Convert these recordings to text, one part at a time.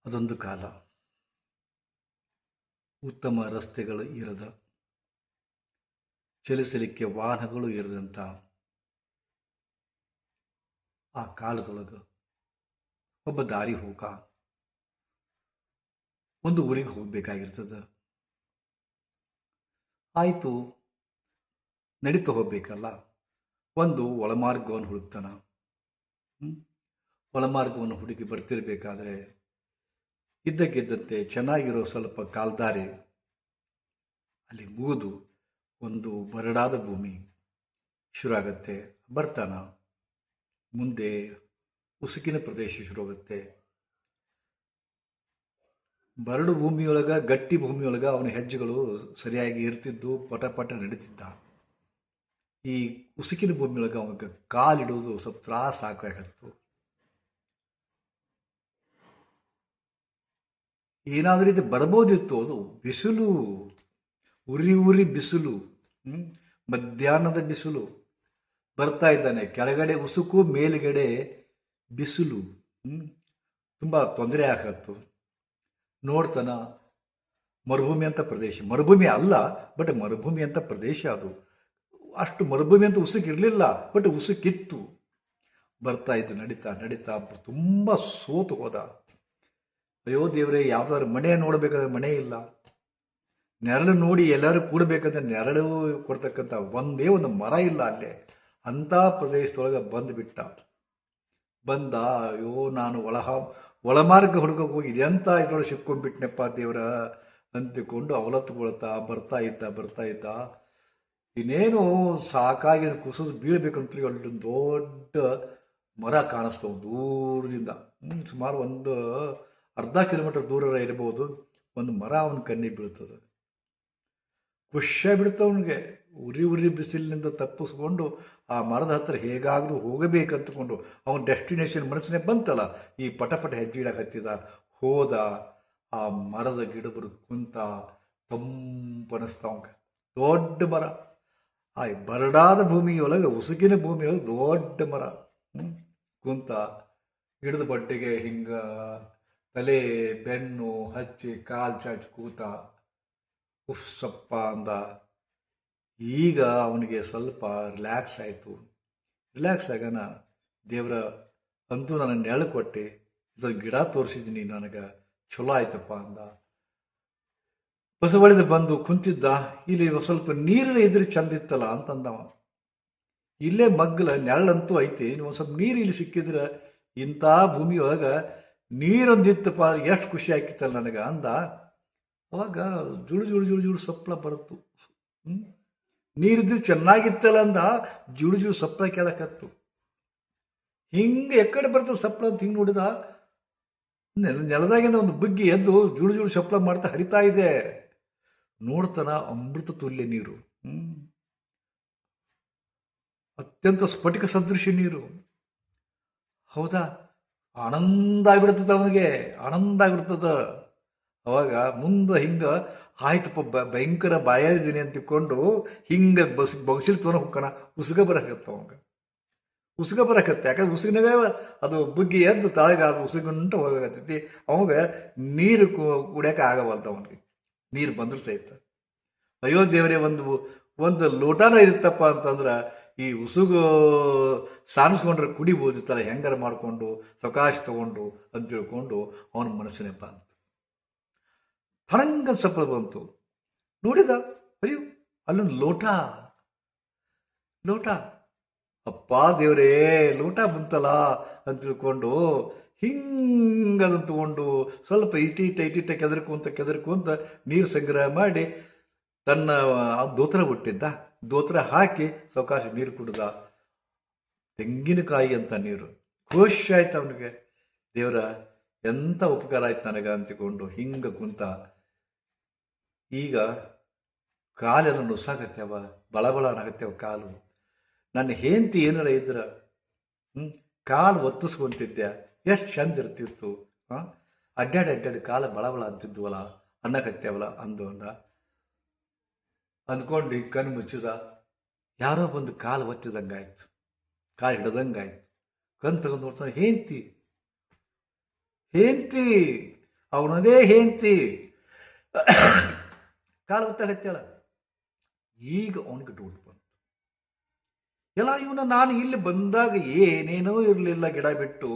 ಅದೊಂದು ಕಾಲ. ಉತ್ತಮ ರಸ್ತೆಗಳು ಇರದ, ಚಲಿಸಲಿಕ್ಕೆ ವಾಹನಗಳು ಇರದಂಥ ಆ ಕಾಲದೊಳಗೆ ಒಬ್ಬ ದಾರಿ ಹೋಗ ಒಂದು ಊರಿಗೆ ಹೋಗ್ಬೇಕಾಗಿರ್ತದೆ. ಆಯಿತು, ನಡೀತಾ ಹೋಗ್ಬೇಕಲ್ಲ, ಒಂದು ಒಳಮಾರ್ಗವನ್ನು ಹುಡುಕ್ತಾನ. ಒಳಮಾರ್ಗವನ್ನು ಹುಡುಕಿ ಬರ್ತಿರ್ಬೇಕಾದ್ರೆ ಇದ್ದಕ್ಕಿದ್ದಂತೆ ಚೆನ್ನಾಗಿರೋ ಸ್ವಲ್ಪ ಕಾಲ್ದಾರಿ ಅಲ್ಲಿ ಮುಗಿದು ಒಂದು ಬರಡಾದ ಭೂಮಿ ಶುರುವಾಗತ್ತೆ. ಬರ್ತಾನ, ಮುಂದೆ ಉಸುಕಿನ ಪ್ರದೇಶ ಶುರುವಾಗುತ್ತೆ. ಬರಡು ಭೂಮಿಯೊಳಗೆ, ಗಟ್ಟಿ ಭೂಮಿಯೊಳಗೆ ಅವನ ಹೆಜ್ಜೆಗಳು ಸರಿಯಾಗಿ ಇರ್ತಿದ್ದು, ಪಟ ಪಟ ನಡೀತಿದ್ದ. ಈ ಉಸುಕಿನ ಭೂಮಿಯೊಳಗೆ ಅವನಿಗೆ ಕಾಲಿಡೋದು ಸ್ವಲ್ಪ ತ್ರಾಸ ಆಗ್ಬೇಕಾಗಿತ್ತು. ಏನಾದರೂ ಇದು ಬರ್ಬೋದಿತ್ತು. ಅದು ಬಿಸಿಲು, ಉರಿ ಉರಿ ಬಿಸಿಲು, ಮಧ್ಯಾಹ್ನದ ಬಿಸಿಲು. ಬರ್ತಾ ಇದ್ದಾನೆ, ಕೆಳಗಡೆ ಉಸುಕು, ಮೇಲುಗಡೆ ಬಿಸಿಲು. ತುಂಬ ತೊಂದರೆ ಆಗತ್ತು. ನೋಡ್ತಾನ, ಮರುಭೂಮಿ ಅಂತ ಪ್ರದೇಶ, ಮರುಭೂಮಿ ಅಲ್ಲ ಬಟ್ ಮರುಭೂಮಿ ಅಂತ ಪ್ರದೇಶ ಅದು. ಅಷ್ಟು ಮರುಭೂಮಿ ಅಂತ ಉಸುಕಿರಲಿಲ್ಲ, ಬಟ್ ಉಸುಕಿತ್ತು. ಬರ್ತಾ ಇದ್ದು, ನಡೀತಾ ನಡೀತಾ ತುಂಬ ಸೋತು ಹೋದ. ಅಯ್ಯೋ ದೇವರೇ, ಯಾವ್ದಾದ್ರು ಮನೆ ನೋಡಬೇಕಾದ್ರೆ ಮನೆ ಇಲ್ಲ, ನೆರಳು ನೋಡಿ ಎಲ್ಲರೂ ಕೂಡಬೇಕಂದ್ರೆ ನೆರಳು ಕೊಡ್ತಕ್ಕಂಥ ಒಂದೇ ಒಂದು ಮರ ಇಲ್ಲ ಅಲ್ಲೇ. ಅಂಥ ಪ್ರದೇಶದೊಳಗೆ ಬಂದುಬಿಟ್ಟ. ಬಂದ, ಅಯ್ಯೋ ನಾನು ಒಳಮಾರ್ಗ ಹುಡುಗಕ್ಕೆ ಹೋಗಿ ಇದೆಂತ ಇದ್ರೊಳಗೆ ಸಿಕ್ಕೊಂಡ್ಬಿಟ್ನಪ್ಪ ದೇವರ ಅಂತಿಕೊಂಡು ಅವಲತ್ತುಕೊಳ್ತಾ ಬರ್ತಾ ಇದ್ದ. ಇನ್ನೇನು ಸಾಕಾಗಿ ಕುಸಿದು ಬೀಳ್ಬೇಕಂತ ಅಲ್ಲೊಂದು ದೊಡ್ಡ ಮರ ಕಾಣಿಸ್ತಾವ ದೂರದಿಂದ. ಸುಮಾರು ಒಂದು ಅರ್ಧ ಕಿಲೋಮೀಟರ್ ದೂರ ಇರ್ಬೋದು. ಒಂದು ಮರ ಅವನ ಕಣ್ಣಿಗೆ ಬೀಳ್ತದೆ. ಖುಷಿಯಾಗಿ ಬಿಡ್ತ ಅವನಿಗೆ. ಉರಿ ಬಿಸಿಲಿನಿಂದ ತಪ್ಪಿಸ್ಕೊಂಡು ಆ ಮರದ ಹತ್ರ ಹೇಗಾದರೂ ಹೋಗಬೇಕಂತಕೊಂಡು ಅವನ ಡೆಸ್ಟಿನೇಷನ್ ಮನಸ್ಸಿನೇ ಬಂತಲ್ಲ. ಈ ಪಟ ಹೆಜ್ಜೆ ಇಡಕ್ಕೆ ಹತ್ತಿದ, ಹೋದ. ಆ ಮರದ ಗಿಡಬರು ಕುಂತ, ತಂಪನಿಸ್ತಾವ. ದೊಡ್ಡ ಮರ, ಆ ಬರಡಾದ ಭೂಮಿಯೊಳಗೆ, ಉಸುಕಿನ ಭೂಮಿಯೊಳಗೆ ದೊಡ್ಡ ಮರ ಕುಂತ. ಗಿಡದ ಬಡ್ಡೆಗೆ ಹಿಂಗ ತಲೆ ಬೆನ್ನು ಹಚ್ಚಿ ಕಾಲು ಚಾಚಿ ಕೂತ. ಉಫ್ಸಪ್ಪ ಅಂದ. ಈಗ ಅವನಿಗೆ ಸ್ವಲ್ಪ ರಿಲ್ಯಾಕ್ಸ್ ಆಯಿತು. ರಿಲ್ಯಾಕ್ಸ್ ಆಗೋಣ, ದೇವರ ಅಂತೂ ನನಗೆ ನೆರಳು ಕೊಟ್ಟೆ, ಇದೊಂದು ಗಿಡ ತೋರಿಸಿದ್ದೀನಿ ನನಗೆ, ಚಲೋ ಆಯ್ತಪ್ಪ ಅಂದ. ಬಸವಳಿದ ಬಂದು ಕುಂತಿದ್ದ. ಇಲ್ಲಿ ಸ್ವಲ್ಪ ನೀರು ಇದ್ರೆ ಚಂದ ಇತ್ತಲ್ಲ ಅಂತಂದವ. ಇಲ್ಲೇ ಮಗ್ಗಲ ನೆರಳಂತೂ ಐತಿ, ಒಂದು ಸ್ವಲ್ಪ ನೀರು ಇಲ್ಲಿ ಸಿಕ್ಕಿದ್ರೆ, ಇಂಥ ಭೂಮಿಯೊಳಗೆ ನೀರೊಂದಿತ್ತಪ್ಪ ಎಷ್ಟು ಖುಷಿ ಆಕಿತ್ತಲ್ಲ ನನಗೆ ಅಂದ. ಅವಾಗ ಜುಳು ಜುಳು ಜುಳು ಜುಳು ಸಪ್ಪಳ ಬರುತ್ತು. ನೀರಿದ್ರೆ ಚೆನ್ನಾಗಿತ್ತಲ್ಲ ಅಂದ. ಜುಳು ಜುಳು ಸಪ್ಪಳ ಕೇಳಕತ್ತು. ಹಿಂಗೆ ಎಕ್ಕಡೆ ಬರ್ತದೆ ಸಪ್ಪಳ ಅಂತ ಹಿಂಗೆ ನೋಡಿದ. ನೆಲದಾಗಿಂದ ಒಂದು ಬುಗ್ಗಿ ಎದ್ದು ಜುಳು ಜುಳು ಸಪ್ಪಳ ಮಾಡ್ತಾ ಹರಿತಾ ಇದೆ. ನೋಡ್ತಾನ, ಅಮೃತ ತುಲ್ಯ ನೀರು, ಅತ್ಯಂತ ಸ್ಫಟಿಕ ಸದೃಶ್ಯ ನೀರು. ಹೌದಾ, ಆನಂದ ಆಗ್ಬಿಡ್ತದ ಅವನಿಗೆ, ಆನಂದ ಆಗ್ಬಿಡ್ತದ. ಅವಾಗ ಮುಂದೆ ಹಿಂಗೆ ಆಯ್ತಪ್ಪ, ಭಯಂಕರ ಬಾಯಾರಿದ್ದೀನಿ ಅಂತ ತಿಳ್ಕೊಂಡು ಹಿಂಗೆ ಬಗ್ಸಿಲ್ ತೊಗೊಂಡು ಹೋಗ್ಕಣ. ಉಸುಗ ಬರಕತ್ತ ಅವಾಗ, ಉಸುಗ ಬರಕತ್ತೆ. ಯಾಕಂದ್ರೆ ಉಸುಗಿನಾಗ ಅದು ಬುಗ್ಗಿ ಎದ್ದು ತಾಳಗ ಅದು ಉಸುಗುಂಟ ಹೋಗಕತ್ತೈತಿ. ಅವಾಗ ನೀರು ಕುಡಿಯೋಕೆ ಆಗವಲ್ದು ಅವನಿಗೆ. ನೀರು ಬಂದ್ರೆ ಸಹಿತ ಅಯ್ಯೋ ದೇವರೇ, ಒಂದು ಲೋಟಾನ ಇರುತ್ತಪ್ಪ ಅಂತಂದ್ರೆ ಈ ಉಸುಗು ಸಾನಿಸ್ಕೊಂಡ್ರೆ ಕುಡಿಬೋದಿತ್ತಲ್ಲ, ಹೆಂಗಾರ ಮಾಡಿಕೊಂಡು ಸವಕಾಶ ತಗೊಂಡು ಅಂತ ತಿಳ್ಕೊಂಡು ಅವನ ಮನಸ್ಸಿನೇ ಬಂತು. ತರಂಗ ಸಪ್ಪಳ ಬಂತು. ನೋಡಿದ, ಅಯ್ಯೋ ಅಲ್ಲೊಂದು ಲೋಟ. ಅಪ್ಪ ದೇವರೇ, ಲೋಟ ಬಂತಲ್ಲ ಅಂತ ತಿಳ್ಕೊಂಡು ಹಿಂಗದನ್ನು ತಗೊಂಡು ಸ್ವಲ್ಪ ಇಟ್ಟಿಟ್ಟ ಕೆದರ್ಕೊಂತ ನೀರು ಸಂಗ್ರಹ ಮಾಡಿ ತನ್ನ ದೋತ್ರ ಬಿಟ್ಟಿದ್ದ. ದೋತ್ರ ಹಾಕಿ ಸವಕಾಶ ನೀರು ಕುಡ್ದ. ತೆಂಗಿನಕಾಯಿ ಅಂತ ನೀರು. ಖುಷಿ ಆಯ್ತು ಅವನಿಗೆ. ದೇವರ ಎಂಥ ಉಪಕಾರ ಆಯ್ತು ನನಗೆ ಅಂತಿಕೊಂಡು ಹಿಂಗೆ ಕುಂತ. ಈಗ ಕಾಲೆಲ್ಲ ನುಸಾಗತ್ಯಾವ, ಬಳಬಳ ಅನ್ನಗತ್ಯಾವ ಕಾಲು. ನನ್ನ ಹೆಂಡತಿ ಏನಾರ ಇದ್ರ ಕಾಲು ಒತ್ತಿಸ್ಕೊಂತಿದ್ದೆ, ಎಷ್ಟು ಚಂದ ಇರ್ತಿತ್ತು. ಅಡ್ಡಾಡಿ ಕಾಲ ಬಳಬಳ ಅಂತಿದ್ವಲ್ಲ, ಅನ್ನಕತ್ಯಾವಲ್ಲ ಅಂದ್ಕೊಂಡು ಕಣ್ಣು ಮುಚ್ಚಿದ. ಯಾರೋ ಬಂದು ಕಾಲು ಒತ್ತಿದಂಗಾಯ್ತು, ಕಾಲು ಹಿಡ್ದಂಗಾಯ್ತು. ಕಣ್ ತಗೊಂಡು ನೋಡ್ತಾನೆ, ಹೆಂಡತಿ ಅವನದೇ ಹೆಂಡತಿ ಕಾಲು ಗೊತ್ತಾಗತ್ತೇಳ. ಈಗ ಅವನಿಗೆ ಡೌಟ್ ಬಂತು, ಎಲ್ಲ ಇವನ ನಾನು ಇಲ್ಲಿ ಬಂದಾಗ ಏನೇನೋ ಇರಲಿಲ್ಲ, ಗಿಡ ಬಿಟ್ಟು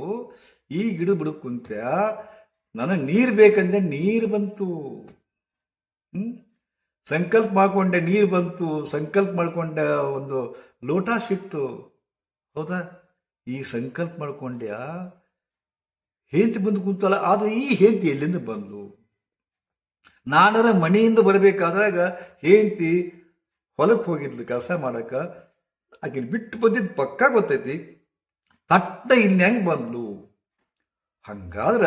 ಈ ಗಿಡ ಬಿಡಕ್ಕೆ ಕುಂತ ನನಗೆ ನೀರು ಬೇಕಂದೆ ನೀರು ಬಂತು. ಸಂಕಲ್ಪ ಮಾಡ್ಕೊಂಡೆ ನೀರು ಬಂತು, ಸಂಕಲ್ಪ ಮಾಡ್ಕೊಂಡೆ ಒಂದು ಲೋಟ ಸಿಕ್ತು. ಹೌದಾ? ಈ ಸಂಕಲ್ಪ ಮಾಡ್ಕೊಂಡ್ಯಾ ಹೆಂಡತಿ ಬಂದು ಕುಂತಲ್ಲ, ಆದ್ರೆ ಈ ಹೆಂಡತಿ ಎಲ್ಲಿಂದ ಬಂದ್ಲು? ನಾನರ ಮನೆಯಿಂದ ಬರಬೇಕಾದಾಗ ಹೆಂಡತಿ ಹೊಲಕ್ಕೆ ಹೋಗಿದ್ಲು ಕೆಲಸ ಮಾಡಕ, ಆಕೆ ಬಿಟ್ಟು ಬಂದಿದ್ದು ಪಕ್ಕ ಗೊತ್ತೈತಿ. ತಟ್ಟ ಇಲ್ಲಿ ಹೆಂಗ್ ಬಂದ್ಲು? ಹಂಗಾದ್ರ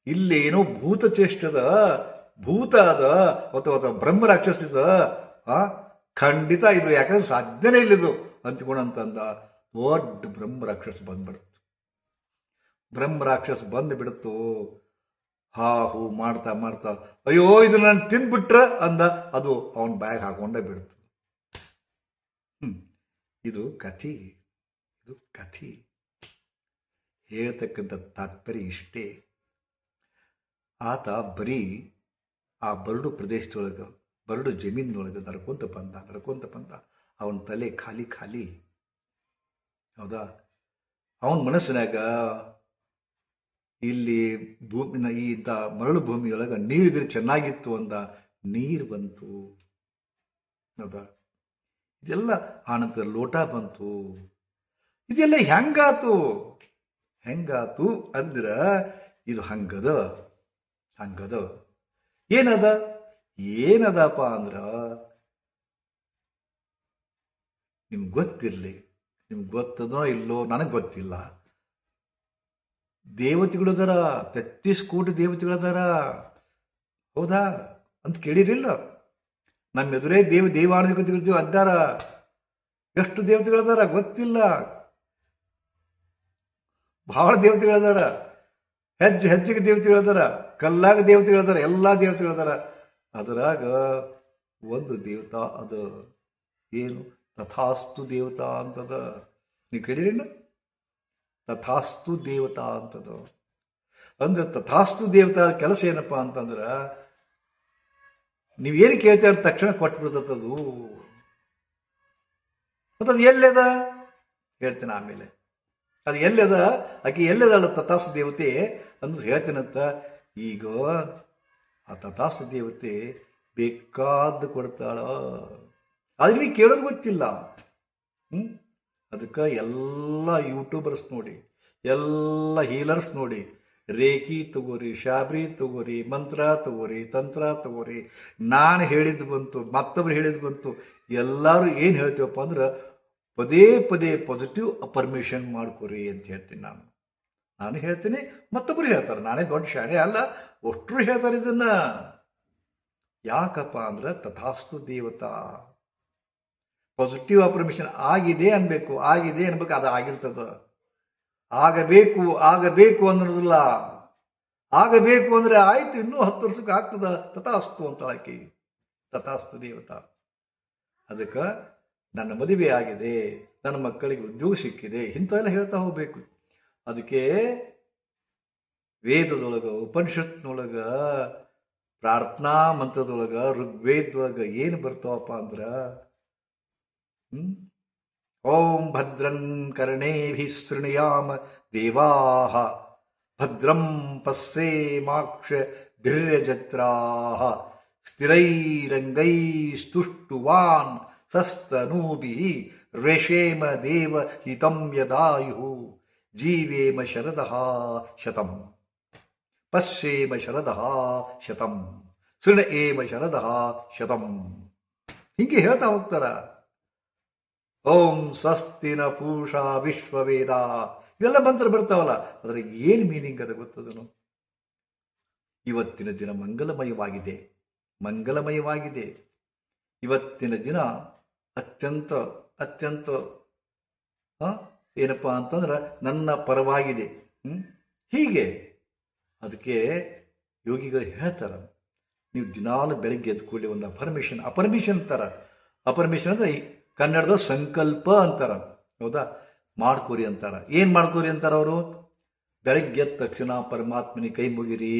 ಇಲ್ಲೇನೋ ಭೂತ ಚೇಷ್ಟದ, ಭೂತ ಅದ ಅಥವಾ ಬ್ರಹ್ಮ ರಾಕ್ಷಸಿದ. ಖಂಡಿತ ಇದು ಯಾಕಂದ್ರೆ ಸಾಧ್ಯನೇ ಇಲ್ಲಿದು ಅಂತ್ಕೊಂಡಂತಂದ ದೊಡ್ಡ ಬ್ರಹ್ಮ ರಾಕ್ಷಸ ಬಂದ್ಬಿಡ್ತು. ಬ್ರಹ್ಮ ರಾಕ್ಷಸ ಬಂದು ಬಿಡ್ತು. ಹಾ ಹೂ ಮಾಡ್ತಾ ಮಾಡ್ತಾ ಅಯ್ಯೋ ಇದು ನಾನು ತಿಂದ್ಬಿಟ್ರ ಅಂದ, ಅದು ಅವನ ಬ್ಯಾಗ್ ಹಾಕೊಂಡೇ ಬಿಡ್ತು. ಇದು ಕಥೆ. ಹೇಳ್ತಕ್ಕಂಥ ತಾತ್ಪರ್ಯ ಇಷ್ಟೇ. ಆತ ಬರೀ ಆ ಬರಡು ಪ್ರದೇಶದೊಳಗೆ, ಬರಡು ಜಮೀನೊಳಗೆ ನಡ್ಕೊಂತ ಬಂದ. ಅವನ ತಲೆ ಖಾಲಿ. ಹೌದಾ? ಅವನ ಮನಸ್ಸಿನಾಗ ಇಲ್ಲಿ ಭೂಮಿನ ಇಂಥ ಮರಳು ಭೂಮಿಯೊಳಗೆ ನೀರಿದ್ರೆ ಚೆನ್ನಾಗಿತ್ತು ಅಂದ. ನೀರು ಬಂತು. ಹೌದಾ? ಇದೆಲ್ಲ ಆನಂತರ ಲೋಟ ಬಂತು. ಇದೆಲ್ಲ ಹೆಂಗಾತು ಅಂದ್ರ ಇದು ಹಂಗದ. ಏನದಪ್ಪ ಅಂದ್ರ ನಿಮ್ಗೆ ಗೊತ್ತಿರ್ಲಿ, ನಿಮ್ಗೆ ಗೊತ್ತದೋ ಇಲ್ಲೋ ನನಗೆ ಗೊತ್ತಿಲ್ಲ. ದೇವತೆಗಳದಾರ, 33 ಕೋಟಿ ದೇವತೆಗಳದಾರ. ಹೌದಾ ಅಂತ ಕೇಳಿರಿಲ್ಲ? ನಮ್ಮ ಎದುರೇ ದೇವಾನುದೇವತೆಗಳು ಅದ್ದಾರ. ಎಷ್ಟು ದೇವತೆಗಳದಾರ ಗೊತ್ತಿಲ್ಲ, ಬಹಳ ದೇವತೆಗಳದಾರ. ಹೆಜ್ಜೆಗೆ ದೇವತೆಗಳದಾರ, ಕಲ್ಲಾಗ ದೇವತೆಗಳದಾರ, ಎಲ್ಲಾ ದೇವತೆಗಳದಾರ. ಅದರಾಗ ಒಂದು ದೇವತಾ ಅದ, ಏನು ತಥಾಸ್ತು ದೇವತಾ ಅಂತದ. ನೀವು ಕೇಳಿರಿಲ್ಲ? ತಥಾಸ್ತು ದೇವತಾ ಅಂತದ. ಅಂದ್ರೆ ತಥಾಸ್ತು ದೇವತಾ ಕೆಲಸ ಏನಪ್ಪಾ ಅಂತಂದ್ರ ನೀವೇನು ಕೇಳ್ತೀರ ತಕ್ಷಣ ಕೊಟ್ಬಿಡ್ತದು. ಮತ್ತದು ಎಲ್ಲದ ಹೇಳ್ತೇನೆ ಆಮೇಲೆ. ಅದು ಎಲ್ಲದ, ಆಕೆ ಎಲ್ಲದಲ್ಲ ತಥಾಸ್ತು ದೇವತೆ ಅಂದ್ರೆ ಹೇಳ್ತೇನಂತ. ಈಗ ಆ ತಥಾಸ್ತು ದೇವತೆ ಬೇಕಾದ್ದು ಕೊಡ್ತಾಳ. ಆದ್ರೆ ನೀವು ಕೇಳೋದು ಗೊತ್ತಿಲ್ಲ. ಅದಕ್ಕೆ ಎಲ್ಲ ಯೂಟ್ಯೂಬರ್ಸ್ ನೋಡಿ, ಎಲ್ಲ ಹೀಲರ್ಸ್ ನೋಡಿ, ರೇಖಿ ತಗೋರಿ, ಶಾಬ್ರಿ ತಗೋರಿ, ಮಂತ್ರ ತಗೋರಿ, ತಂತ್ರ ತಗೋರಿ. ನಾನು ಹೇಳಿದ್ದು ಬಂತು, ಮತ್ತೊಬ್ರು ಹೇಳಿದ್ದು ಬಂತು. ಎಲ್ಲರೂ ಏನು ಹೇಳ್ತೀವಪ್ಪ ಅಂದ್ರೆ ಪದೇ ಪಾಸಿಟಿವ್ ಅಫರ್ಮೇಷನ್ ಮಾಡ್ಕೊರಿ ಅಂತ ಹೇಳ್ತೀನಿ. ನಾನು ಹೇಳ್ತೀನಿ, ಮತ್ತೊಬ್ರು ಹೇಳ್ತಾರೆ. ನಾನೇ ದೊಡ್ಡ ಶಾಣೆ ಅಲ್ಲ, ಅಷ್ಟರು ಹೇಳ್ತಾರೆ ಇದನ್ನ. ಯಾಕಪ್ಪ ಅಂದ್ರೆ ತಥಾಸ್ತು ದೇವತಾ. ಪಾಸಿಟಿವ್ ಅಫರ್ಮೇಷನ್ ಆಗಿದೆ ಅನ್ಬೇಕು, ಅದು ಆಗಿರ್ತದ. ಆಗಬೇಕು ಅನ್ನೋದಿಲ್ಲ. ಆಗಬೇಕು ಅಂದ್ರೆ ಆಯ್ತು, ಇನ್ನೂ 10 ವರ್ಷಕ್ಕೆ ಆಗ್ತದ. ತಥಾಸ್ತು ಅಂತ ಆಕಿ ತಥಾಸ್ತು ದೇವತಾ. ಅದಕ್ಕೆ ನನ್ನ ಮದುವೆ ಆಗಿದೆ, ನನ್ನ ಮಕ್ಕಳಿಗೆ ಉದ್ಯೋಗ ಸಿಕ್ಕಿದೆ, ಇಂಥವೆಲ್ಲ ಹೇಳ್ತಾ ಹೋಗ್ಬೇಕು. ಅದಕ್ಕೆ ವೇದದೊಳಗ, ಉಪನಿಷತ್ನೊಳಗ, ಪ್ರಾರ್ಥನಾ ಮಂತ್ರದೊಳಗ, ಋಗ್ವೇದದೊಳಗ ಏನು ಬರ್ತಾವಪ್ಪ ಅಂದ್ರ ಓಂ ಭದ್ರನ್ ಕರ್ಣೇಭಿಃ ಶೃಣುಯಾಮ ದೇವಾಃ ಭದ್ರಂ ಪಶ್ಯೇಮಾಕ್ಷಭಿರ್ಯಜತ್ರಾಃ ಸ್ಥಿರೈರಂಗೈಸ್ತುಷ್ಟುವಾನ್ ಸಸ್ತನೂಭಿಃ ರೇಷೇಮ ದೇವ ಹಿತಂ ಯದಾಯುಃ ಜೀವೇಮ ಶರದಃ ಶತಂ ಪಶ್ಯೇಮ ಶರದಃ ಶತಂ ಶೃಣೇಮ ಶರದಃ ಶತಂ. ಹೀಗೆ ಹೇಳ್ತಾ ಹೋಗ್ತಾರ. ಓಂ ಸ್ವಸ್ತಿನ ಪೂಷಾ ವಿಶ್ವವೇದ, ಇವೆಲ್ಲ ಮಂತ್ರ ಬರ್ತಾವಲ್ಲ. ಅದರ ಏನು ಮೀನಿಂಗ್ ಅದ ಗೊತ್ತದನು? ಇವತ್ತಿನ ದಿನ ಮಂಗಲಮಯವಾಗಿದೆ. ಇವತ್ತಿನ ದಿನ ಅತ್ಯಂತ ಏನಪ್ಪಾ ಅಂತಂದ್ರೆ ನನ್ನ ಪರವಾಗಿದೆ. ಹೀಗೆ ಅದಕ್ಕೆ ಯೋಗಿಗಳು ಹೇಳ್ತಾರ, ನೀವು ದಿನಾಲು ಬೆಳಗ್ಗೆ ಎದ್ಕೊಳ್ಳಿ ಒಂದು ಅಪರ್ಮಿಷನ್ ಅಂತಾರ. ಅಪರ್ಮಿಷನ್ ಅಂದ್ರೆ ಕನ್ನಡದ ಸಂಕಲ್ಪ ಅಂತಾರ. ಹೌದಾ? ಮಾಡ್ಕೋರಿ ಅಂತಾರ. ಏನ್ ಮಾಡ್ಕೋರಿ ಅಂತಾರ ಅವರು? ಬೆಳಗ್ಗೆ ಎದ್ದ ತಕ್ಷಣ ಪರಮಾತ್ಮನಿಗೆ ಕೈ ಮುಗಿರಿ.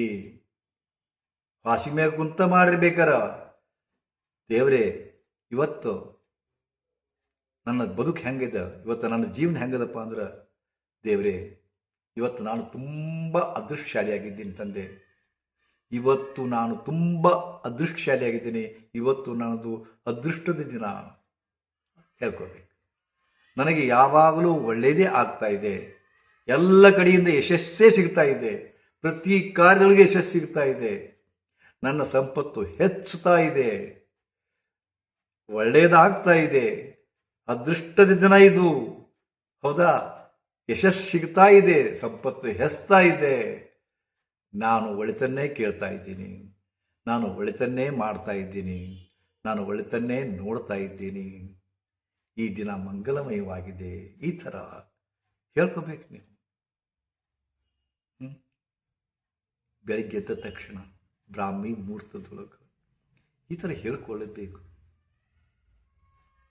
ಹಾಸಿಗೆ ಮ್ಯಾಗ ಕುಂತ ಮಾಡಿರ್ಬೇಕಾರ, ದೇವರೇ ಇವತ್ತು ನನ್ನ ಬದುಕು ಹೆಂಗಿದೆ, ಇವತ್ತು ನನ್ನ ಜೀವನ ಹೆಂಗದಪ್ಪ ಅಂದ್ರೆ, ದೇವರೇ ಇವತ್ತು ನಾನು ತುಂಬ ಅದೃಷ್ಟಶಾಲಿಯಾಗಿದ್ದೀನಿ ತಂದೆ. ಇವತ್ತು ನಾನು ತುಂಬ ಅದೃಷ್ಟಶಾಲಿಯಾಗಿದ್ದೀನಿ. ಇವತ್ತು ನನ್ನದು ಅದೃಷ್ಟದ ದಿನ ಹೇಳ್ಕೋಬೇಕು. ನನಗೆ ಯಾವಾಗಲೂ ಒಳ್ಳೆಯದೇ ಆಗ್ತಾ ಇದೆ. ಎಲ್ಲ ಕಡೆಯಿಂದ ಯಶಸ್ಸೇ ಸಿಗ್ತಾ ಇದೆ. ಪ್ರತಿ ಕಾರ್ಯಗಳಿಗೆ ಯಶಸ್ಸು ಸಿಗ್ತಾ ಇದೆ. ನನ್ನ ಸಂಪತ್ತು ಹೆಚ್ಚುತ್ತಾ ಇದೆ. ಒಳ್ಳೆಯದಾಗ್ತಾ ಇದೆ. ಅದೃಷ್ಟದ ದಿನ ಇದು. ಹೌದಾ? ಯಶಸ್ಸು ಸಿಗ್ತಾ ಇದೆ, ಸಂಪತ್ತು ಹೆಚ್ಚುತ್ತಾ ಇದೆ. ನಾನು ಒಳಿತನ್ನೇ ಕೇಳ್ತಾ ಇದ್ದೀನಿ, ನಾನು ಒಳಿತನ್ನೇ ಮಾಡ್ತಾ ಇದ್ದೀನಿ, ನಾನು ಒಳಿತನ್ನೇ ನೋಡ್ತಾ ಇದ್ದೀನಿ. ಈ ದಿನ ಮಂಗಲಮಯವಾಗಿದೆ. ಈ ಥರ ಹೇಳ್ಕೋಬೇಕು ನೀವು. ಬೆಳಗ್ಗೆ ಎದ್ದ ತಕ್ಷಣ ಬ್ರಾಹ್ಮಿ ಮುಹೂರ್ತದೊಳಗೆ ಈ ಥರ ಹೇಳ್ಕೊಳ್ಳಬೇಕು.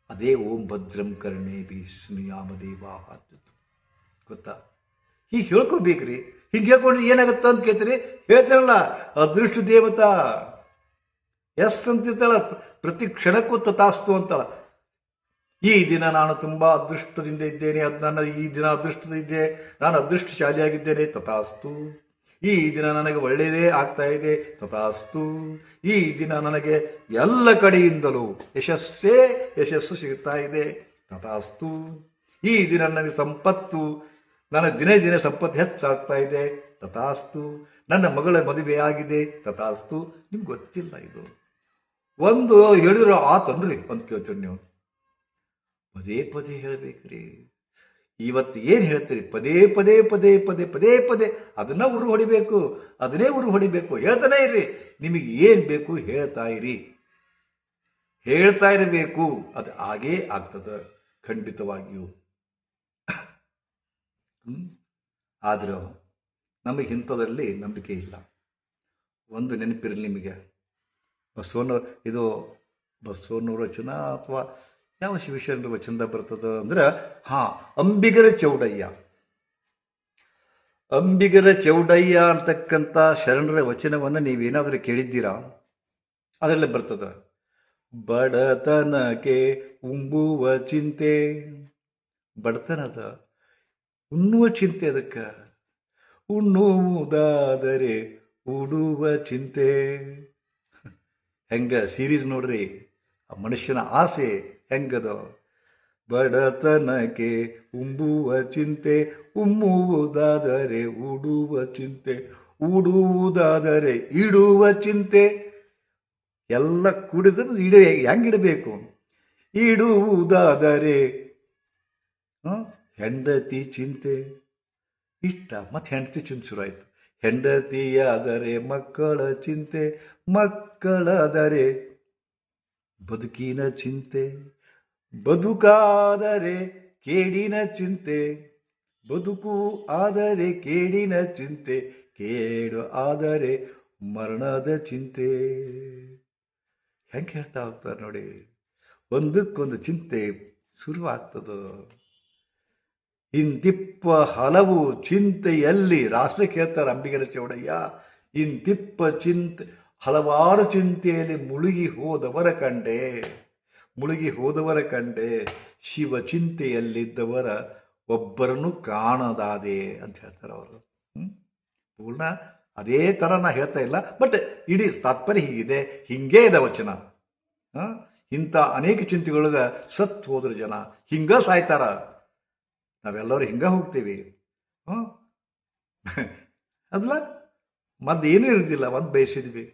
ಅದೇ ಓಂ ಭದ್ರಂ ಕರ್ಣೇಭಿ ಶೃಣುಯಾಮದೇವಾ ಗೊತ್ತಾ? ಹೀಗೆ ಹೇಳ್ಕೋಬೇಕ್ರಿ. ಹಿಂಗೆ ಹೇಳ್ಕೊಂಡ್ರೆ ಏನಾಗುತ್ತೆ ಅಂತ ಕೇಳ್ತೀರಿ? ಹೇಳ್ತಾರಲ್ಲ, ಅದೃಷ್ಟ ದೇವತಾ ಎಸ್ ಅಂತಿರ್ತಾಳ, ಪ್ರತಿ ಕ್ಷಣಕ್ಕೂ ತಥಾಸ್ತು ಅಂತಾಳ. ಈ ದಿನ ನಾನು ತುಂಬ ಅದೃಷ್ಟದಿಂದ ಇದ್ದೇನೆ, ನನ್ನ ಈ ದಿನ ಅದೃಷ್ಟದಿದ್ದೆ, ನಾನು ಅದೃಷ್ಟಶಾಲಿಯಾಗಿದ್ದೇನೆ, ತಥಾಸ್ತು. ಈ ದಿನ ನನಗೆ ಒಳ್ಳೆಯದೇ ಆಗ್ತಾ ಇದೆ, ತಥಾಸ್ತು. ಈ ದಿನ ನನಗೆ ಎಲ್ಲ ಕಡೆಯಿಂದಲೂ ಯಶಸ್ಸು ಸಿಗ್ತಾ ಇದೆ, ತಥಾಸ್ತು. ಈ ದಿನ ನನಗೆ ಸಂಪತ್ತು, ನನ್ನ ದಿನೇ ದಿನೇ ಸಂಪತ್ತು ಹೆಚ್ಚಾಗ್ತಾ ಇದೆ, ತಥಾಸ್ತು. ನನ್ನ ಮಗಳ ಮದುವೆ ಆಗಿದೆ, ತಥಾಸ್ತು. ನಿಮ್ಗೆ ಗೊತ್ತಿಲ್ಲ ಇದು. ಒಂದು ಹೇಳಿದ್ರು ಆತನ್ರಿ ಅಂತ ಕೇಳ್ತೀರಿ ನೀವು. ಪದೇ ಪದೇ ಹೇಳ್ಬೇಕ್ರಿ. ಇವತ್ತು ಏನು ಹೇಳ್ತೀರಿ? ಪದೇ ಪದೇ ಪದೇ ಪದೇ ಪದೇ ಪದೇ ಅದನ್ನ ಉರು ಹೊಡಿಬೇಕು, ಅದನ್ನೇ ಉರು ಹೊಡಿಬೇಕು. ಹೇಳ್ತಾನೆ ಇರ್ರಿ. ನಿಮಗೆ ಏನು ಬೇಕು ಹೇಳ್ತಾ ಇರಿ, ಹೇಳ್ತಾ ಇರಬೇಕು. ಅದು ಹಾಗೇ ಆಗ್ತದೆ ಖಂಡಿತವಾಗಿಯೂ. ಆದರೂ ನಮಗೆ ಇಂಥದ್ರಲ್ಲಿ ನಂಬಿಕೆ ಇಲ್ಲ. ಒಂದು ನೆನಪಿರಲಿ ನಿಮಗೆ, ಬಸವಣ್ಣವ್ರ ವಚನ ಅಥವಾ ಯಾವ ಶಿವಶರಣರ ವಚನದ ಬರ್ತದ ಅಂದ್ರೆ, ಅಂಬಿಗರ ಚೌಡಯ್ಯ ಅಂತಕ್ಕಂಥ ಶರಣರ ವಚನವನ್ನು ನೀವೇನಾದರೂ ಕೇಳಿದ್ದೀರಾ? ಅದರಲ್ಲೇ ಬರ್ತದ, ಬಡತನಕ್ಕೆ ಉಂಬುವ ಚಿಂತೆ. ಬಡತನದ ಉಣ್ಣುವ ಚಿಂತೆ, ಅದಕ್ಕೆ ಉಣ್ಣುವುದಾದರೆ ಉಡುವ ಚಿಂತೆ. ಹೆಂಗ ಸೀರೀಸ್ ನೋಡ್ರಿ, ಆ ಮನುಷ್ಯನ ಆಸೆ ಹೆಂಗದ. ಬಡತನಕ್ಕೆ ಉಂಬುವ ಚಿಂತೆ, ಉಮ್ಮುವುದಾದರೆ ಉಡುವ ಚಿಂತೆ, ಉಡುವುದಾದರೆ ಇಡುವ ಚಿಂತೆ. ಎಲ್ಲ ಕುಡಿದ್ರು ಹೆಂಗಿಡಬೇಕು? ಇಡುವುದಾದರೆ ಹೆಂಡತಿ ಚಿಂತೆ. ಇಷ್ಟ ಮತ್ತೆ ಹೆಂಡತಿ ಚಿಂತೆ ಶುರು ಆಯಿತು. ಹೆಂಡತಿಯಾದರೆ ಮಕ್ಕಳ ಚಿಂತೆ, ಮಕ್ಕಳಾದರೆ ಬದುಕಿನ ಚಿಂತೆ, ಬದುಕಾದರೆ ಕೇಡಿನ ಚಿಂತೆ, ಬದುಕು ಆದರೆ ಕೇಡಿನ ಚಿಂತೆ, ಕೇಡು ಆದರೆ ಮರಣದ ಚಿಂತೆ. ಹೆಂಗೆ ಹೇಳ್ತಾ ಹೋಗ್ತಾರೆ ನೋಡಿ. ಒಂದಕ್ಕೊಂದು ಚಿಂತೆ ಶುರುವಾಗ್ತದ. ಇಂತಿಪ್ಪ ಹಲವು ಚಿಂತೆಯಲ್ಲಿ, ರಾಷ್ಟ್ರಕ್ಕೆ ಹೇಳ್ತಾರೆ ಅಂಬಿಗರ ಚೌಡಯ್ಯ, ಇಂತಿಪ್ಪ ಹಲವಾರು ಚಿಂತೆಯಲ್ಲಿ ಮುಳುಗಿ ಹೋದವರ ಕಂಡೆ, ಶಿವ ಚಿಂತೆಯಲ್ಲಿದ್ದವರ ಒಬ್ಬರನ್ನು ಕಾಣದಾದೆ ಅಂತ ಹೇಳ್ತಾರೆ ಅವರು. ಪೂರ್ಣ ಅದೇ ಥರ ನಾ ಹೇಳ್ತಾ ಇಲ್ಲ, ಬಟ್ ಇಡೀ ತಾತ್ಪರ್ಯ ಹೀಗಿದೆ, ಹಿಂಗೇ ಇದೆ ವಚನ. ಇಂಥ ಅನೇಕ ಚಿಂತೆಗಳಿಗೆ ಸತ್ತು ಹೋದ್ರ ಜನ ಹಿಂಗ ಸಾಯ್ತಾರ. ನಾವೆಲ್ಲರೂ ಹಿಂಗ ಹೋಗ್ತೀವಿ. ಅದಲ್ಲ, ಏನೂ ಇರೋದಿಲ್ಲ. ಒಂದು ಬಯಸಿದ್ವಿ,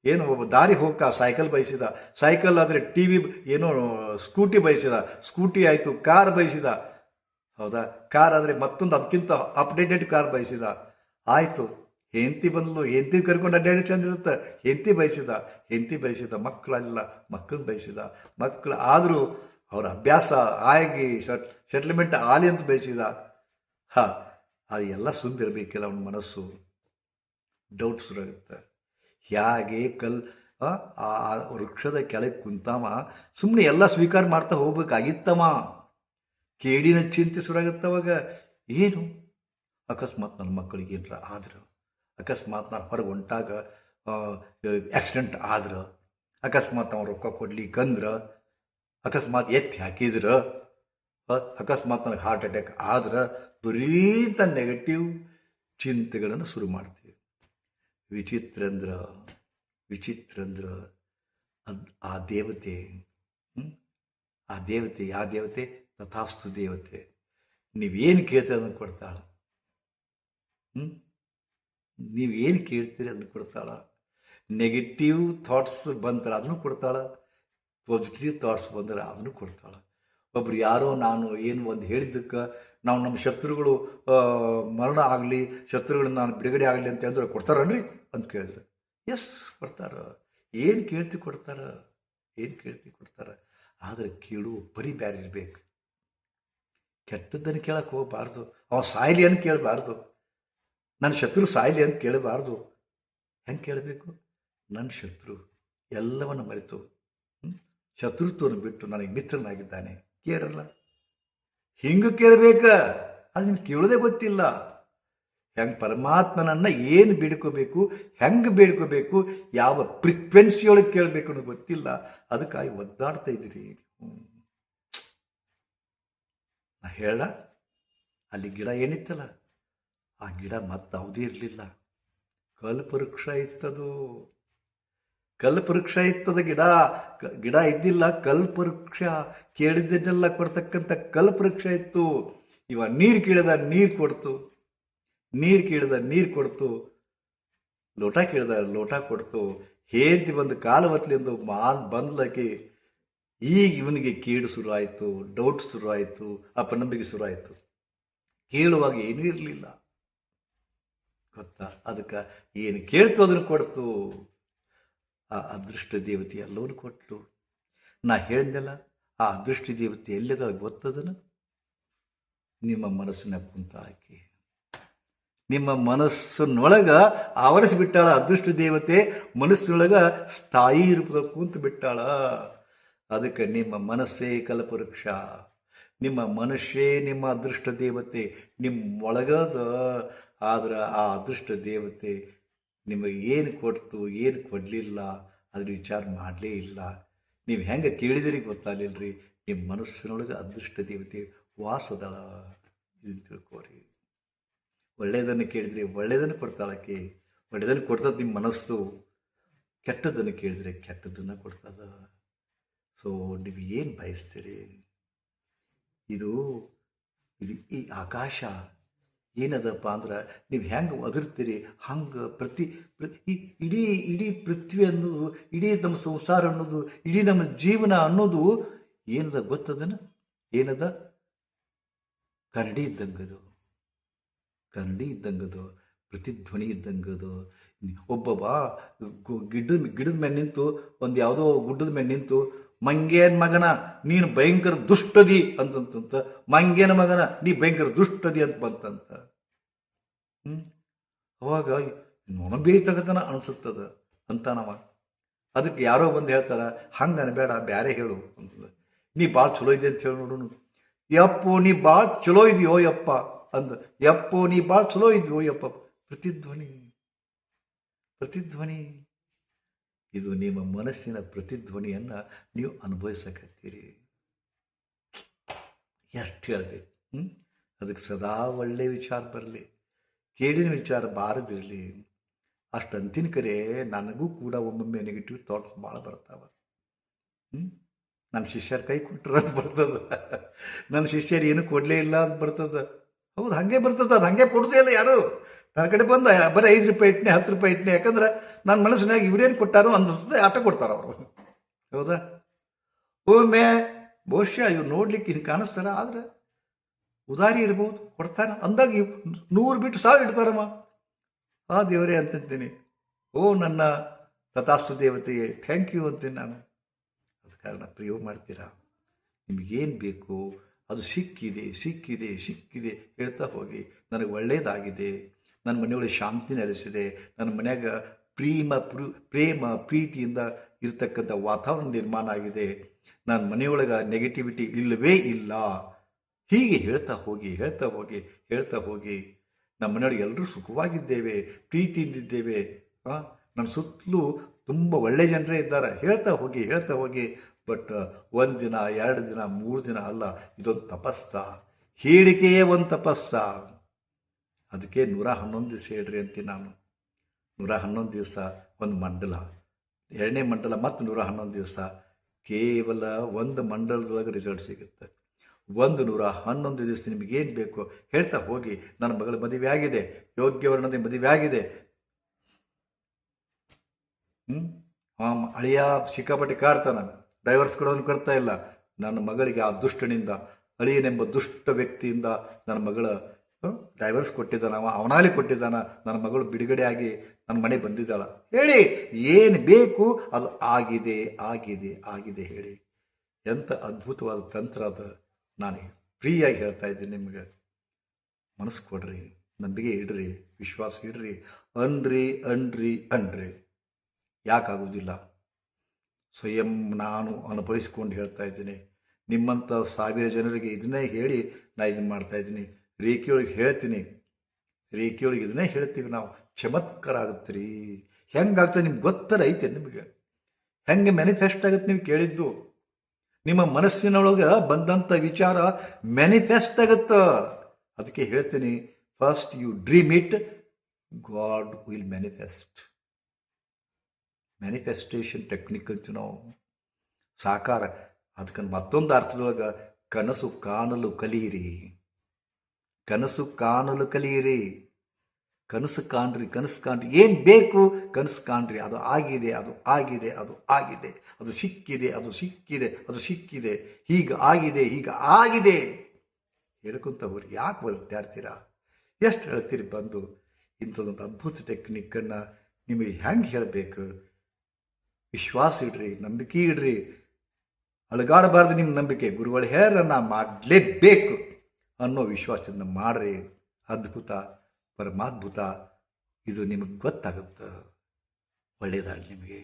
ಏನು ಒಬ್ಬ ದಾರಿ ಹೋಗಕ್ಕ ಸೈಕಲ್ ಬಯಸಿದ, ಸೈಕಲ್ ಆದರೆ TV ಏನೋ ಸ್ಕೂಟಿ ಬಯಸಿದ, ಸ್ಕೂಟಿ ಆಯಿತು ಕಾರ್ ಬಯಸಿದ. ಹೌದಾ? ಕಾರ್ ಆದರೆ ಮತ್ತೊಂದು ಅದಕ್ಕಿಂತ ಅಪ್ಡೇಟೆಡ್ ಕಾರ್ ಬಯಸಿದ. ಆಯಿತು, ಹೆಂಡತಿ ಬಂದ್ಲು, ಹೆಂಡತಿ ಕರ್ಕೊಂಡು ಅಡ್ಡಾಡಿ ಚಂದ ಇರುತ್ತೆ. ಹೆಂಡತಿ ಬಯಸಿದ, ಮಕ್ಕಳಲ್ಲ, ಮಕ್ಕಳನ್ನ ಬಯಸಿದ. ಮಕ್ಕಳು ಆದರೂ ಅವರ ಅಭ್ಯಾಸ ಆಗಿ ಸೆಟ್ಲ್ಮೆಂಟ್ ಆಲಿ ಅಂತ ಬಯಸಿದ. ಅದೆಲ್ಲ ಸುಂದಿರಬೇಕಿಲ್ಲ ಅವನ ಮನಸ್ಸು. ಡೌಟ್ ಶುರುವಾಗುತ್ತೆ. ಹೇಗೆ ಆ ವೃಕ್ಷದ ಕೆಳಗೆ ಕುಂತಾಮ ಸುಮ್ಮನೆ ಎಲ್ಲ ಸ್ವೀಕಾರ ಮಾಡ್ತಾ ಹೋಗ್ಬೇಕಾಗಿತ್ತಮ್ಮ. ಕೇಡಿನ ಚಿಂತೆ ಶುರುವಾಗುತ್ತವಾಗ ಏನು ಅಕಸ್ಮಾತ್ ನನ್ನ ಮಕ್ಕಳಿಗೆ ಏನರ ಆದ್ರೆ, ಅಕಸ್ಮಾತ್ ನಾನು ಹೊರಗೆ ಹೊಂಟಾಗ ಆಕ್ಸಿಡೆಂಟ್ ಆದ್ರೆ, ಅಕಸ್ಮಾತ್ ನಾವು ರೊಕ್ಕ ಕೊಡ್ಲಿಕ್ಕಂದ್ರೆ, ಅಕಸ್ಮಾತ್ ಎತ್ತಿ ಹಾಕಿದ್ರೆ, ಅಕಸ್ಮಾತ್ ನನಗೆ ಹಾರ್ಟ್ ಅಟ್ಯಾಕ್ ಆದ್ರೆ, ಬರೀಂತ ನೆಗೆಟಿವ್ ಚಿಂತೆಗಳನ್ನು ಶುರು ಮಾಡ್ತೀವಿ. ವಿಚಿತ್ರ ಅಂದ್ರೆ ಆ ದೇವತೆ, ಆ ದೇವತೆ ಯಾವ ದೇವತೆ? ತಥಾಸ್ತು ದೇವತೆ. ನೀವೇನು ಕೇಳ್ತೀರ ಅದನ್ನು ಕೊಡ್ತಾಳ. ನೀವೇನು ಕೇಳ್ತೀರಿ ಅದನ್ನು ಕೊಡ್ತಾಳ. ನೆಗೆಟಿವ್ ಥಾಟ್ಸ್ ಬಂದ್ರೆ ಅದನ್ನು ಕೊಡ್ತಾಳ, ಪಾಸಿಟಿವ್ ಥಾಟ್ಸ್ ಬಂದ್ರೆ ಅದನ್ನು ಕೊಡ್ತಾಳ. ಒಬ್ರು ಯಾರೋ ನಾನು ಏನು ಒಂದು ಹೇಳಿದ್ದಕ್ಕೆ ನಾವು ನಮ್ಮ ಶತ್ರುಗಳು ಮರಣ ಆಗಲಿ, ಶತ್ರುಗಳನ್ನ ನಾನು ಬಿಡುಗಡೆ ಆಗಲಿ ಅಂತ ಹೇಳಿದ್ರೆ ಕೊಡ್ತಾರನ್ರಿ ಅಂತ ಕೇಳಿದ್ರೆ, ಎಸ್ ಕೊಡ್ತಾರ. ಏನು ಕೇಳ್ತಿ ಕೊಡ್ತಾರ, ಏನು ಕೇಳ್ತಿ ಕೊಡ್ತಾರ. ಆದರೆ ಕೇಳುವ ಬರೀ ಬ್ಯಾರೆ ಇರಬೇಕು. ಕೆಟ್ಟದ್ದನ್ನು ಕೇಳಕ್ಕೆ ಹೋಗಬಾರ್ದು. ಅವ ಸಾಯ್ಲಿ ಅಂತ ಕೇಳಬಾರ್ದು. ನನ್ನ ಶತ್ರು ಸಾಯ್ಲಿ ಅಂತ ಕೇಳಬಾರ್ದು. ಹೆಂಗೆ ಕೇಳಬೇಕು? ನನ್ನ ಶತ್ರು ಎಲ್ಲವನ್ನು ಮರೆತು ಶತ್ರುತ್ವವನ್ನು ಬಿಟ್ಟು ನನಗೆ ಮಿತ್ರನಾಗಿದ್ದಾನೆ ಕೇಳಲ್ಲ. ಹಿಂಗೆ ಕೇಳಬೇಕ. ಅದು ನಿಮ್ಗೆ ಕೇಳೋದೇ ಗೊತ್ತಿಲ್ಲ. ಹೆಂಗೆ ಪರಮಾತ್ಮನನ್ನು ಏನು ಬೇಡ್ಕೋಬೇಕು, ಹೆಂಗೆ ಬೇಡ್ಕೋಬೇಕು, ಯಾವ ಫ್ರೀಕ್ವೆನ್ಸಿಯೊಳಗೆ ಕೇಳಬೇಕು ಅನ್ನೋದು ಗೊತ್ತಿಲ್ಲ. ಅದಕ್ಕಾಗಿ ಒದ್ದಾಡ್ತಾ ಇದ್ದೀರಿ. ನಾ ಹೇಳ ಅಲ್ಲಿ ಗಿಡ ಏನಿತ್ತಲ್ಲ, ಆ ಗಿಡ ಮತ್ತಾವುದೇ ಇರಲಿಲ್ಲ. ಕಲ್ಪವೃಕ್ಷ ಇತ್ತದು. ಕಲ್ಪವೃಕ್ಷ ಇತ್ತದ ಗಿಡ ಇದ್ದಿಲ್ಲ. ಕಲ್ಪವೃಕ್ಷ ಕೇಳಿದ್ದನ್ನೆಲ್ಲ ಕೊಡ್ತಕ್ಕಂಥ ಕಲ್ಪವೃಕ್ಷ ಇತ್ತು. ಇವ ನೀರು ಕೇಳಿದ ನೀರು ಕೊಡ್ತು, ನೀರು ಕೇಳಿದ ನೀರು ಕೊಡ್ತು, ಲೋಟ ಕೇಳಿದ ಲೋಟ ಕೊಡ್ತು. ಹೇಂತಿ ಬಂದು ಕಾಲು ಹೊತ್ತಲಿಂದು ಬಂದ್ಲಕ್ಕೆ ಈಗ ಇವನಿಗೆ ಕೀಡು ಶುರು ಆಯಿತು, ಡೌಟ್ ಶುರು ಆಯಿತು, ಅಪನಂಬಿಕೆ ಶುರು ಆಯಿತು. ಕೇಳುವಾಗ ಏನೂ ಇರಲಿಲ್ಲ ಗೊತ್ತಾ. ಅದಕ್ಕೆ ಏನು ಕೇಳ್ತು ಅದನ್ನು ಕೊಡ್ತು. ಆ ಅದೃಷ್ಟ ದೇವತೆ ಎಲ್ಲವನ್ನೂ ಕೊಟ್ಟಳು. ನಾ ಹೇಳಿದೆಲ್ಲ, ಆ ಅದೃಷ್ಟ ದೇವತೆ ಎಲ್ಲಿದ ಗೊತ್ತದನ? ನಿಮ್ಮ ಮನಸ್ಸಿನ ಕುಂತ ಆಕೆ, ನಿಮ್ಮ ಮನಸ್ಸಿನೊಳಗ ಆವರಿಸಿಬಿಟ್ಟಾಳ. ಅದೃಷ್ಟ ದೇವತೆ ಮನಸ್ಸಿನೊಳಗ ಸ್ಥಾಯಿ ರೂಪದ ಕುಂತು ಬಿಟ್ಟಾಳ. ಅದಕ್ಕೆ ನಿಮ್ಮ ಮನಸ್ಸೇ ಕಲ್ಪವೃಕ್ಷ, ನಿಮ್ಮ ಮನಸ್ಸೇ ನಿಮ್ಮ ಅದೃಷ್ಟ ದೇವತೆ ನಿಮ್ಮೊಳಗದ. ಆದ್ರೆ ಆ ಅದೃಷ್ಟ ದೇವತೆ ನಿಮಗೆ ಏನು ಕೊಡ್ತು, ಏನು ಕೊಡಲಿಲ್ಲ ಅದ್ರ ವಿಚಾರ ಮಾಡಲೇ ಇಲ್ಲ. ನೀವು ಹೆಂಗೆ ಕೇಳಿದಿರಿ ಗೊತ್ತಾಗಲಿಲ್ಲರಿ. ನಿಮ್ಮ ಮನಸ್ಸಿನೊಳಗೆ ಅದೃಷ್ಟ ದೇವತೆ ವಾಸದಳ. ಇದನ್ನು ತಿಳ್ಕೋರಿ. ಒಳ್ಳೆಯದನ್ನು ಕೇಳಿದರೆ ಒಳ್ಳೆಯದನ್ನು ಕೊಡ್ತಾಳಕ್ಕೆ, ಒಳ್ಳೆಯದನ್ನು ಕೊಡ್ತದೆ ನಿಮ್ಮ ಮನಸ್ಸು. ಕೆಟ್ಟದ್ದನ್ನು ಕೇಳಿದರೆ ಕೆಟ್ಟದ್ದನ್ನು ಕೊಡ್ತದ. ಸೊ ನೀವು ಏನು ಬಯಸ್ತೀರಿ? ಇದು ಈ ಆಕಾಶ ಏನದಪ್ಪ ಅಂದ್ರೆ ನೀವು ಹೆಂಗೆ ಒದರ್ತೀರಿ ಹಂಗೆ ಇಡೀ ಪೃಥ್ವಿ ಅನ್ನೋದು, ಇಡೀ ನಮ್ಮ ಸಂಸಾರ ಅನ್ನೋದು, ಇಡೀ ನಮ್ಮ ಜೀವನ ಅನ್ನೋದು ಏನದ ಗೊತ್ತದನ? ಏನದ? ಕರಡಿ ಇದ್ದಂಗದು, ಕರಡಿ ಇದ್ದಂಗದು, ಪ್ರತಿಧ್ವನಿ ಇದ್ದಂಗದು. ಒಬ್ಬೊಬ್ಬ ಗಿಡದ ಮೇಲೆ ನಿಂತು, ಒಂದು ಯಾವುದೋ ಗುಡ್ಡದ ಮೇಲೆ ನಿಂತು, ಮಂಗೇನ ಮಗನ ನೀನು ಭಯಂಕರ ದುಷ್ಟದಿ ಅಂತಂತ, ಮಂಗೇನ ಮಗನ ನೀ ಭಯಂಕರ ದುಷ್ಟದಿ ಅಂತ ಬಂತಂತ. ಅವಾಗ ನೊಣಬೇತಗತನ ಅನಿಸುತ್ತದ ಅಂತ ನಾವ. ಅದಕ್ಕೆ ಯಾರೋ ಬಂದು ಹೇಳ್ತಾರ, ಹಂಗೆ ಅನ್ಬೇಡ, ಬ್ಯಾರೆ ಹೇಳು ಅಂತಂದ. ನೀ ಭಾಳ ಚಲೋ ಇದೆ ಅಂತ ಹೇಳಿ ನೋಡು. ಯಪ್ಪೋ ನೀ ಭಾಳ ಚಲೋ ಇದೆಯೋ ಯಪ್ಪ ಅಂದ. ಯಪ್ಪೋ ನೀ ಭಾಳ ಚಲೋ ಇದೆಯೋ ಯಪ್ಪ. ಪ್ರತಿಧ್ವನಿ, ಪ್ರತಿಧ್ವನಿ. ಇದು ನಿಮ್ಮ ಮನಸ್ಸಿನ ಪ್ರತಿಧ್ವನಿಯನ್ನು ನೀವು ಅನುಭವಿಸಕತ್ತೀರಿ. ಎಷ್ಟು ಹೇಳ್ಬೇಕು? ಅದಕ್ಕೆ ಸದಾ ಒಳ್ಳೆಯ ವಿಚಾರ ಬರಲಿ, ಕೇಳಿನ ವಿಚಾರ ಬಾರದಿರಲಿ. ಅಷ್ಟು ಅಂತಿನ ಕರೆ ನನಗೂ ಕೂಡ ಒಮ್ಮೊಮ್ಮೆ ನೆಗೆಟಿವ್ ಥಾಟ್ಸ್ ಭಾಳ ಬರ್ತಾವ. ನನ್ನ ಶಿಷ್ಯರ ಕೈ ಕೊಟ್ಟರು ಅಂತ ಬರ್ತದ, ನನ್ನ ಶಿಷ್ಯರು ಏನು ಕೊಡಲೇ ಇಲ್ಲ ಅಂತ ಬರ್ತದ. ಹೌದು, ಹಾಗೆ ಬರ್ತದ. ಅದು ಹಾಗೆ ಕೊಡೋದೇ ಇಲ್ಲ ಯಾರು. ನನ್ನ ಕಡೆ ಬಂದ ಬರೀ 5 ರೂಪಾಯಿ ಇಟ್ಟನೆ, 10 ರೂಪಾಯಿ ಇಟ್ಟನೆ. ಯಾಕಂದ್ರೆ ನನ್ನ ಮನಸ್ಸಿನಾಗ ಇವರೇನು ಕೊಟ್ಟಾರೋ ಅನ್ಸುತ್ತೆ, ಆಟ ಕೊಡ್ತಾರ ಅವರು. ಹೌದಾ? ಒಮ್ಮೆ ಬಹುಶಃ ಇವ್ರು ನೋಡ್ಲಿಕ್ಕೆ ಇದು ಕಾಣಿಸ್ತಾರ, ಆದ್ರೆ ಉದಾರಿ ಇರ್ಬೋದು, ಕೊಡ್ತಾರ ಅಂದಾಗ 100 ಬಿಟ್ಟು 1000 ಇಡ್ತಾರಮ್ಮ. ಆ ದೇವರೇ ಅಂತೀನಿ. ಓ ನನ್ನ ತಥಾಸ್ತು ದೇವತೆಗೆ ಥ್ಯಾಂಕ್ ಯು ಅಂತೀನಿ ನಾನು. ಅದ ಕಾರಣ ಪ್ರಯೋಗ ಮಾಡ್ತೀರಾ. ನಿಮಗೇನು ಬೇಕು ಅದು ಸಿಕ್ಕಿದೆ ಸಿಕ್ಕಿದೆ ಸಿಕ್ಕಿದೆ ಹೇಳ್ತಾ ಹೋಗಿ. ನನಗೆ ಒಳ್ಳೆಯದಾಗಿದೆ, ನನ್ನ ಮನೆಯೊಳಗೆ ಶಾಂತಿ ನೆಲೆಸಿದೆ, ನನ್ನ ಮನೆಯಾಗ ಪ್ರೇಮ ಪ್ರೀತಿಯಿಂದ ಇರತಕ್ಕಂಥ ವಾತಾವರಣ ನಿರ್ಮಾಣ ಆಗಿದೆ, ನನ್ನ ಮನೆಯೊಳಗೆ ನೆಗೆಟಿವಿಟಿ ಇಲ್ಲವೇ ಇಲ್ಲ. ಹೀಗೆ ಹೇಳ್ತಾ ಹೋಗಿ ಹೇಳ್ತಾ ಹೋಗಿ ಹೇಳ್ತಾ ಹೋಗಿ ನಮ್ಮ ಮನೆಯೊಳಗೆ ಎಲ್ಲರೂ ಸುಖವಾಗಿದ್ದೇವೆ, ಪ್ರೀತಿಯಿಂದಿದ್ದೇವೆ. ನನ್ನ ಸುತ್ತಲೂ ತುಂಬ ಒಳ್ಳೆ ಜನರೇ ಇದ್ದಾರೆ. ಹೇಳ್ತಾ ಹೋಗಿ. ಬಟ್ ಒಂದು ದಿನ, 2 ದಿನ, 3 ದಿನ ಅಲ್ಲ, ಇದೊಂದು ತಪಸ್ಸ. ಹೇಳಿಕೆಯೇ ಒಂದು ತಪಸ್ಸ. ಅದಕ್ಕೆ 111 ದಿವಸ ಹೇಳ್ರಿ ಅಂತೀನಿ ನಾನು. 111 ದಿವಸ ಒಂದು ಮಂಡಲ, 2ನೇ ಮಂಡಲ ಮತ್ತು 111 ದಿವಸ. ಕೇವಲ ಒಂದು ಮಂಡಲದೊಳಗೆ ರಿಸಲ್ಟ್ ಸಿಗುತ್ತೆ. 111 ದಿವಸ ನಿಮಗೇನು ಬೇಕು ಹೇಳ್ತಾ ಹೋಗಿ. ನನ್ನ ಮಗಳ ಮದುವೆ ಆಗಿದೆ, ಯೋಗ್ಯ ವರ್ಣದ ಮದುವೆ ಆಗಿದೆ. ಅಳಿಯ ಸಿಕ್ಕಾಪಟ್ಟೆ ಕಾಡ್ತಾನ, ಡೈವರ್ಸ್ ಕೊಡೋನು ಕೊಡ್ತಾ ಇಲ್ಲ. ನನ್ನ ಮಗಳಿಗೆ ಆ ದುಷ್ಟನಿಂದ, ಅಳಿಯನೆಂಬ ದುಷ್ಟ ವ್ಯಕ್ತಿಯಿಂದ ನನ್ನ ಮಗಳ ಡೈವರ್ಸ್ ಕೊಟ್ಟಿದ್ದಾನ, ಅವನಾಲಿ ಕೊಟ್ಟಿದ್ದಾನ. ನನ್ನ ಮಗಳು ಬಿಡುಗಡೆ ಆಗಿ ನನ್ನ ಮನೆಗೆ ಬಂದಿದ್ದಾಳ. ಹೇಳಿ ಏನು ಬೇಕು ಅದು ಆಗಿದೆ ಹೇಳಿ. ಎಂಥ ಅದ್ಭುತವಾದ ತಂತ್ರ ಅದು. ನಾನು ಫ್ರೀಯಾಗಿ ಹೇಳ್ತಾ ಇದ್ದೀನಿ ನಿಮಗೆ. ಮನಸ್ಸು ಕೊಡ್ರಿ, ನಂಬಿಕೆ ಇಡ್ರಿ, ವಿಶ್ವಾಸ ಇಡ್ರಿ. ಅನ್ರಿ ಯಾಕಾಗೋದಿಲ್ಲ? ಸ್ವಯಂ ನಾನು ಅನುಭವಿಸ್ಕೊಂಡು ಹೇಳ್ತಾ ಇದ್ದೀನಿ. ನಿಮ್ಮಂಥ 1000 ಜನರಿಗೆ ಇದನ್ನೇ ಹೇಳಿ ನಾನು ಇದನ್ನು ಮಾಡ್ತಾಯಿದ್ದೀನಿ. ರೇಖೆಯೊಳಗೆ ಇದನ್ನೇ ಹೇಳ್ತೀವಿ ನಾವು. ಚಮತ್ಕಾರ ಆಗುತ್ತೆ ರೀ. ಹೆಂಗಾಗ್ತದೆ ನಿಮ್ಗೆ ಗೊತ್ತರ ಐತೆ? ನಿಮಗೆ ಹೆಂಗೆ ಮ್ಯಾನಿಫೆಸ್ಟ್ ಆಗುತ್ತೆ? ನೀವು ಕೇಳಿದ್ದು ನಿಮ್ಮ ಮನಸ್ಸಿನೊಳಗೆ ಬಂದಂಥ ವಿಚಾರ ಮ್ಯಾನಿಫೆಸ್ಟ್ ಆಗುತ್ತೆ. ಅದಕ್ಕೆ ಹೇಳ್ತೀನಿ, first you dream it, god will manifest. Manifestation technique ಅಂತ ನಾವು ಸಾಕಾರ. ಅದಕ್ಕೆ ಮತ್ತೊಂದು ಅರ್ಥದೊಳಗೆ ಕನಸು ಕಾಣಲು ಕಲಿಯಿರಿ. ಕನಸು ಕಾಣ್ರಿ. ಏನು ಬೇಕು ಕನಸು ಕಾಣ್ರಿ. ಅದು ಆಗಿದೆ. ಅದು ಸಿಕ್ಕಿದೆ. ಹೀಗೆ ಆಗಿದೆ ಹೇಳ್ಕೊಂತ ಹೋಗ್ರಿ. ಯಾಕೆ ಬಲ್ತಾಡ್ತೀರಾ? ಎಷ್ಟು ಹೇಳ್ತೀರಿ ಬಂದು? ಇಂಥದ್ದೊಂದು ಅದ್ಭುತ ಟೆಕ್ನಿಕ್ಕನ್ನು ನಿಮಗೆ ಹೆಂಗೆ ಹೇಳಬೇಕು? ವಿಶ್ವಾಸ ಇಡ್ರಿ, ನಂಬಿಕೆ ಇಡ್ರಿ. ಅಲಗಾಡಬಾರ್ದು ನಿಮ್ಮ ನಂಬಿಕೆ. ಗುರುಗಳು ಹೇರನ್ನ ಮಾಡಲೇಬೇಕು ಅನ್ನೋ ವಿಶ್ವಾಸದಿಂದ ಮಾಡ್ರಿ. ಅದ್ಭುತ, ಪರಮಾದ್ಭುತ ಇದು ನಿಮಗೆ ಗೊತ್ತಾಗುತ್ತೆ. ಒಳ್ಳೆಯದಾಗಲಿ ನಿಮಗೆ.